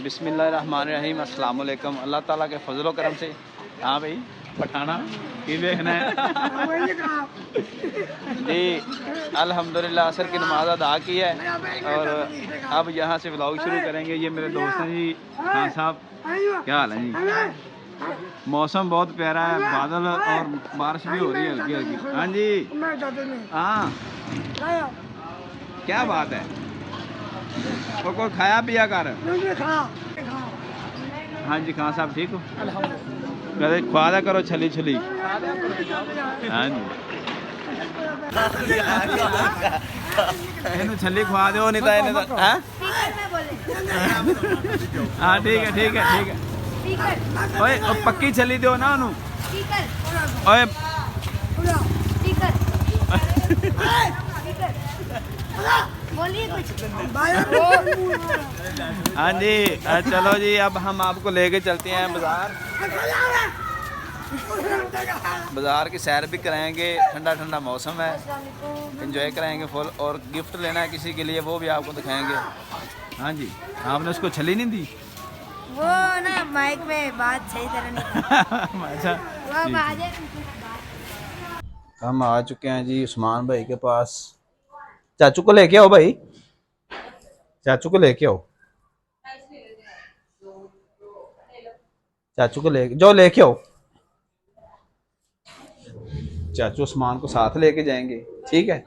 बिस्मिल्लाहिर्रहमानिर्रहीम, अस्सलाम वालेकुम। अल्लाह ताला के फजलो करम से। हाँ भाई पठाना की देखना है जी। अल्हम्दुलिल्लाह असर की नमाज अदा की है और अब यहाँ से व्लॉग शुरू करेंगे। ये मेरे दोस्त हैं जी, खान साहब, क्या हाल है जी? मौसम बहुत प्यारा है, बादल और बारिश भी हो रही है हल्की हल्की। हाँ जी, हाँ क्या बात है, कोई खाया पिया कर? हाँ जी, खान साहब ठीक हो? कदे ख्वादा करो छली छली। हाँ जी, इन्हें छली खवा दो नहीं तो इन्हें तो हाँ ठीक है ठीक है ठीक है। ओए पक्की छली दो ना उन्होंने। ओए बोलिए कुछ। हाँ जी, चलो जी, अब हम आपको लेके चलते हैं बाजार। बाजार की सैर भी कराएंगे, ठंडा ठंडा मौसम है, एंजॉय कराएंगे फुल। और गिफ्ट लेना है किसी के लिए, वो भी आपको दिखाएंगे। हाँ जी, आपने उसको छली नहीं दी? वो ना माइक में बात सही तरह नहीं अच्छा, हम आ चुके हैं जी उस्मान भाई के पास। चाचू को लेके आओ भाई, चाचू को लेके आओ, चाचू को लेके जो लेके आओ। चाचू उस्मान को साथ लेके जाएंगे, ठीक है?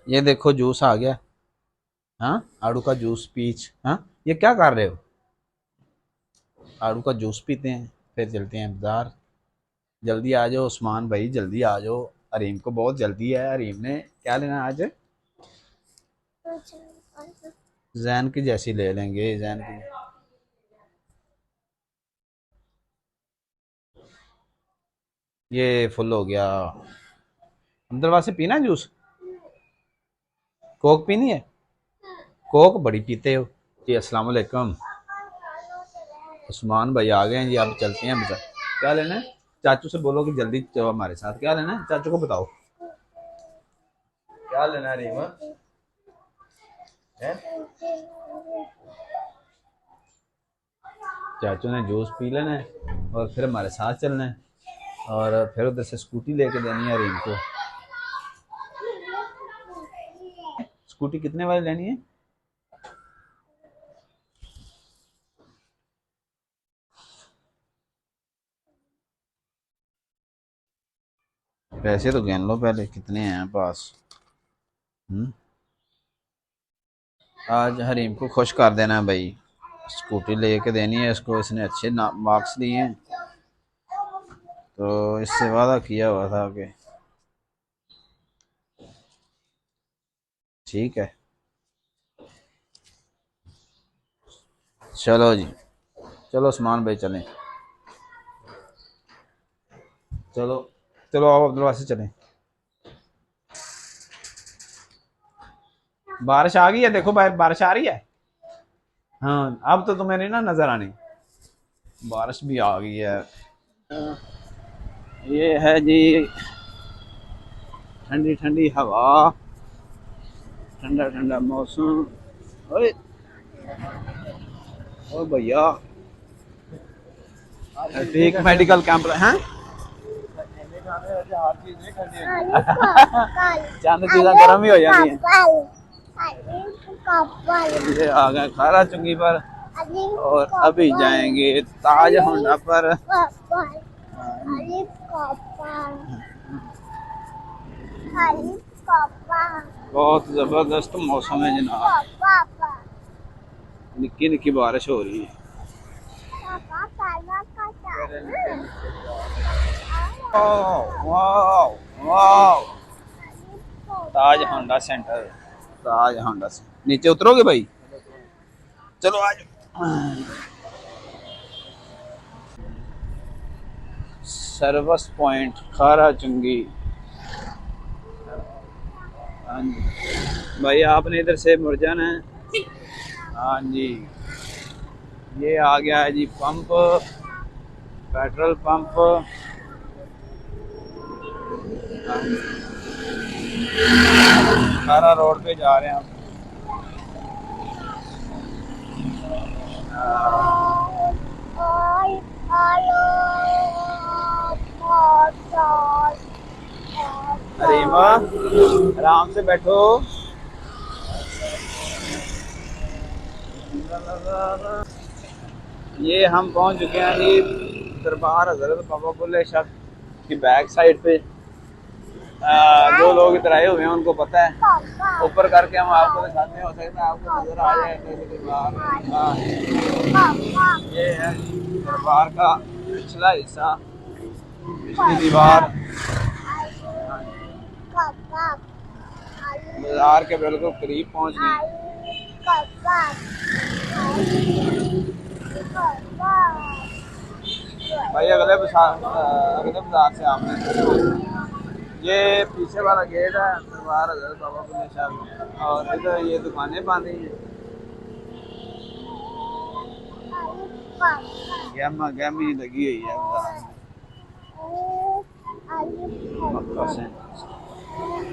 ये देखो जूस आ गया। हाँ, आड़ू का जूस पीच। हाँ, ये क्या कर रहे हो? आड़ू का जूस पीते हैं, फिर चलते हैं बाजार। जल्दी आ जाओ उस्मान भाई, जल्दी आ जाओ। अरीम को बहुत जल्दी है। अरीम ने क्या लेना आज? जैन की जैसी ले लेंगे, जैन की। ये फुल हो गया। अंदर से पीना जूस? कोक पीनी है? कोक बड़ी पीते हो जी। अस्सलाम वालेकुम, उस्मान भाई आ गए हैं जी। अब चलते हैं बाजार। क्या लेना है? चाचू से बोलो कि जल्दी चलो हमारे साथ। क्या लेना है चाचू को बताओ, क्या लेना है रीमा? चाचू ने जूस पी लेना है और फिर हमारे साथ चलना है, और फिर उधर से स्कूटी लेके देनी है रीम को। स्कूटी कितने वाली लेनी है? पैसे तो गिन लो पहले, कितने हैं पास। आज हरीम को खुश कर देना है भाई, स्कूटी लेके देनी है इसको। इसने अच्छे मार्क्स दिए हैं तो इससे वादा किया हुआ था कि ठीक है। चलो जी, चलो उस्मान भाई चलें। चलो चलो आओ अब्दुल से चलें। बारिश आ गई है, देखो बाहर बारिश आ रही है। हाँ, अब तो तुम्हें नहीं ना नजर आनी, बारिश भी आ गई है। ये है जी ठंडी ठंडी हवा, ठंडा ठंडा मौसम। ओए ओ भैया, एक मेडिकल कैंप है। चंद चीज़ें गर्म ही हो जाती हैं। ये आ गए खारा चुंगी पर और अभी जाएंगे ताज होंडा पर। बहुत जबरदस्त मौसम है जनाब, निक्की निक्की बारिश हो रही है। वाओ वाओ, ताज होंडा सेंटर, ताज होंडा से नीचे उतरोगे भाई? चलो आ जाओ। सर्विस पॉइंट खारा चुंगी। हाँ जी भाई, आपने इधर से मुड़ जाना है। हाँ जी, ये आ गया है जी पंप, पेट्रोल पंप। हाँ। खारा रोड पे जा रहे हैं हम। अरीमा आराम से बैठो। ये हम पहुंच चुके हैं जी दरबार हजरत बाबा बुल्ले शाह की बैक साइड पे। जो लोग इधर आए हुए हैं उनको पता है। ऊपर करके हम आपको दिखाते हैं, हो सकता है आपको नजर आ जाए दरबार। ये है दरबार का पिछला हिस्सा, पिछली दीवार बाजार के बिल्कुल करीब पहुंच गए। भाई अगले बाजार से आपने ये पीछे वाला गेट है दरबार हजरत बाबा बुल्ले शाह, और इधर ये दुकानें बांधी हैं। गहमा गहमी लगी हुई है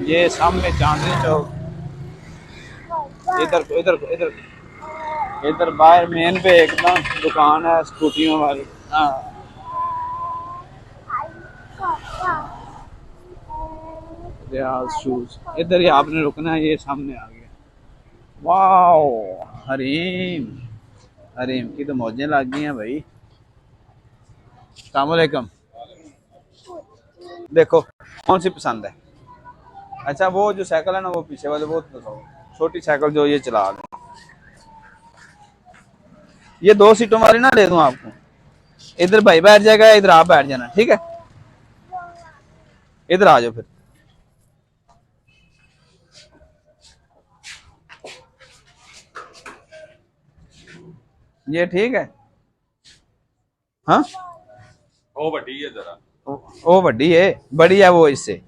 ये सामने चांदनी चौक। इधर इधर इधर इधर बाहर मेन पे एकदम दुकान है स्कूटियों वाली। हाँ शूज, इधर ही आपने रुकना है। ये सामने आ गया। वाओ हरीम, हरीम की तो मौजें लग गई हैं भाई। अस्सलाम वालेकुम। देखो कौन सी पसंद है? अच्छा वो जो साइकिल है ना वो पीछे वाले वो तो छोटी साइकिल जो ये चला रहे हैं। ये 2 सीटों वाली ना ले दूं आपको? इधर भाई बैठ जाएगा, इधर आप बैठ जाना, ठीक है? इधर आ जाओ फिर। ये ठीक है। हाँ वो बड़ी है जरा, वो बड़ी है, बड़ी है वो इससे।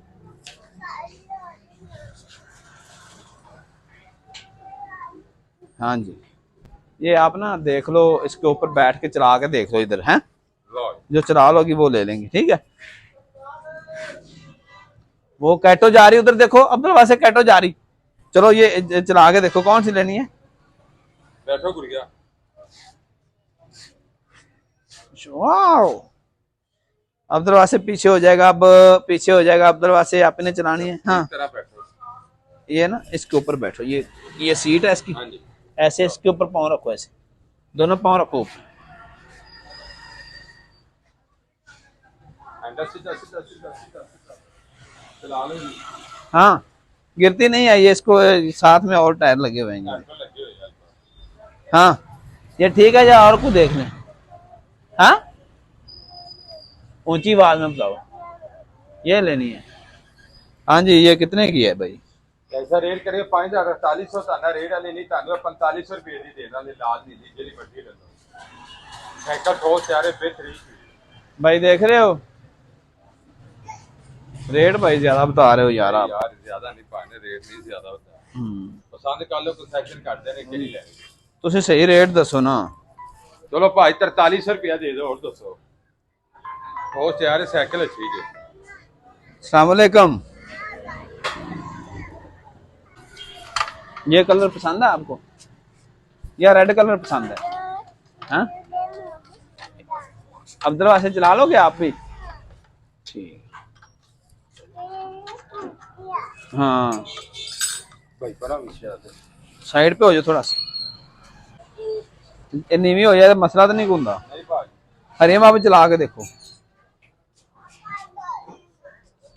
हाँ जी ये आप ना देख लो, इसके ऊपर बैठ के चला के देख लो इधर हैं। जो चला लोगी वो ले लेंगे, ठीक है? वो कैटो जा रही उधर देखो, अब्दुल वासे कैटो जा रही। चलो ये चला के देखो कौन सी लेनी है। बैठो गुड़िया। वाओ अब्दुल वासे पीछे हो जाएगा, अब पीछे हो जाएगा अब्दुल वासे, आपने चलानी है। हाँ बैठो, ये ना इसके ऊपर बैठो, ये सीट है इसकी। हाँ जी। ऐसे इसके ऊपर पाँव रखो, ऐसे दोनों पाँव रखो। सीधा सीधा सीधा सीधा चला लो। हाँ गिरती नहीं है ये, इसको साथ में और टायर लगे हुए हैं। हाँ ये ठीक है, या और कुछ देख लें? हाँ ऊंची आवाज में बताओ, ये लेनी है? हाँ जी ये कितने की है भाई? ऐसा रेट करिए 5,4800 ताना रेट वाली नहीं, ताना 4500 रुपए दी देना ले, लाज नहीं दी जेरी बड़ी ले लो। साइकिल ठोस यारे बेहतरीन भाई देख रहे हो रेट भाई ज्यादा बता रहे हो यार आप। यार ज्यादा नहीं पाने, रेट नहीं ज्यादा होता। पसंद कर लो कंसेशन कर देने के लिए। तुसी सही रेट दसो ना। चलो भाई 4300 रुपया दे दो, और दसो ठोस यार साइकिल अच्छी है। अस्सलाम वालेकुम। ये कलर पसंद है आपको या रेड कलर पसंद है? हाँ अब्दुल वासे चला लोगे आप भी? ठीक हाँ भाई बड़ा विषय साइड पे हो जाओ थोड़ा सा, नीवी हो जाए तो मसला तो नहीं होता। नहीं भाई हरीम आप चला के देखो,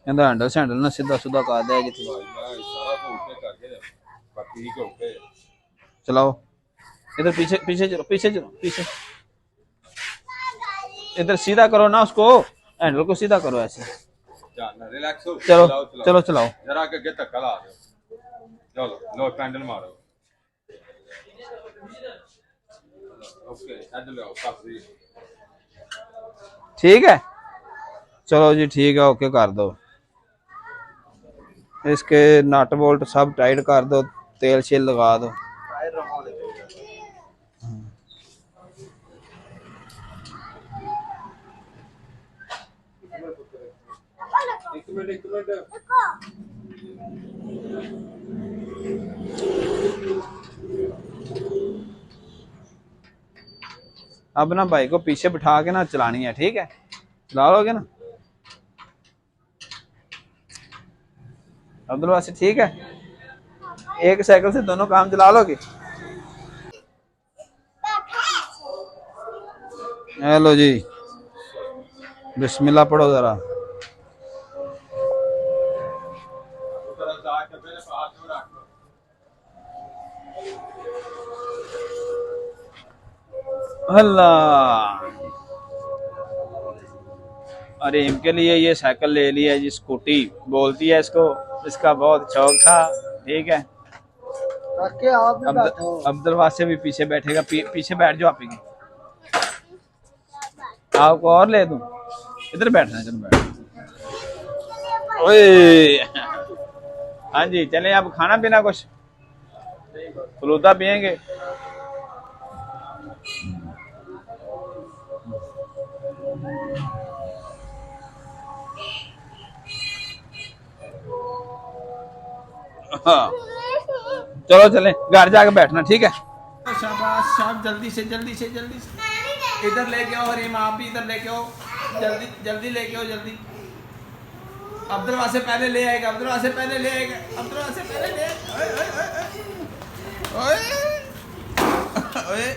कहता हैंडल सैंडल ना सीधा सुधा कर दे जिथे सारा तो उल्टे करके बाकी के उल्टे चलाओ। इधर पीछे पीछे चलो, पीछे चलो, पीछे इधर सीधा करो ना उसको, हैंडल को सीधा करो ऐसे। रिलैक्स हो, चलो चलाओ चलो चलाओ। जरा आगे धक्का ला दो, चलो लो पैडल मारो। ओके हैंडल लो काफी ठीक है चलो जी, ठीक है ओके कर दो। इसके नट बोल्ट सब टाइट कर दो, तेल शेल लगा दो। एक मिनट अब ना भाई को पीछे बिठा के ना चलानी है, ठीक है? चला लोगे ना अब्दुल वासित? ठीक है, एक साइकिल से दोनों काम चला लोगे? हेलो जी, बिस्मिल्लाह पढ़ो जरा। अल्लाह, अरे इनके लिए ये साइकिल ले ली है जी, स्कूटी बोलती है इसको, इसका बहुत शौक था, ठीक है? अब्दुल वासित भी पीछे बैठेगा, पीछे बैठ जाओ आप ही। आपको और ले दूं? इधर बैठना है, चलो बैठ। ओए हाँ जी, चले आप खाना पीना कुछ फलूदा पियेंगे? हाँ चलो चले, घर जाके बैठना, ठीक है? शाबाश शाबाश, जल्दी से जल्दी से जल्दी से इधर लेके आओ। हरीम आप भी इधर लेके आओ, जल्दी जल्दी लेके आओ जल्दी। अब्दुल वासित पहले ले आएगा, अब्दुल वासित पहले ले आएगा, अब्दुल वासित पहले ले ओए ओए,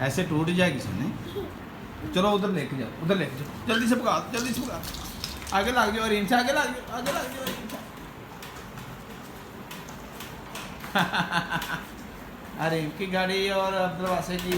ऐसे टूट जाएगी सुने। चलो उधर लेके जाओ, उधर लेके जाओ, जल्दी से भगा, जल्दी से भगा। आगे लग जाओ हरीम से, आगे लग जाओ, आगे लग जाओ हरीम से। हरीम की गाड़ी और अब्दुल वासित की